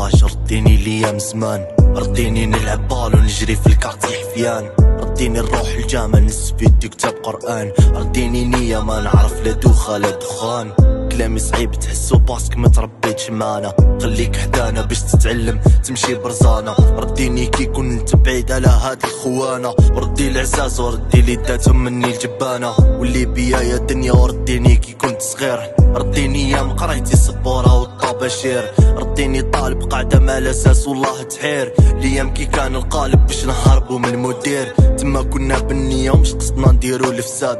13 رديني ليام زمان، رديني نلعب بال ونجري في الكارتي حفيان، رديني نروح الجامع نستفيد كتاب قرآن، رديني نية ما نعرف لا دوخة لا دخان. كلامي صعيب تحسو باسك ما تربيتش معانا، خليك حدانا باش تتعلم تمشي برزانة. رديني كي كنت بعيد على هاد الخوانة، وردي العزاز وردي لي داتهم مني الجبانة، واللي بيا يا دنيا ورديني كي كنت صغير. رديني يا مقرايتي السبورة والطباشير، رديني طالب قاعدة مع الاساس والله تحير. ليام كي كان القالب باش نهربو من المدير، تما كنا بالنية ومش قصدنا نديرو الفساد.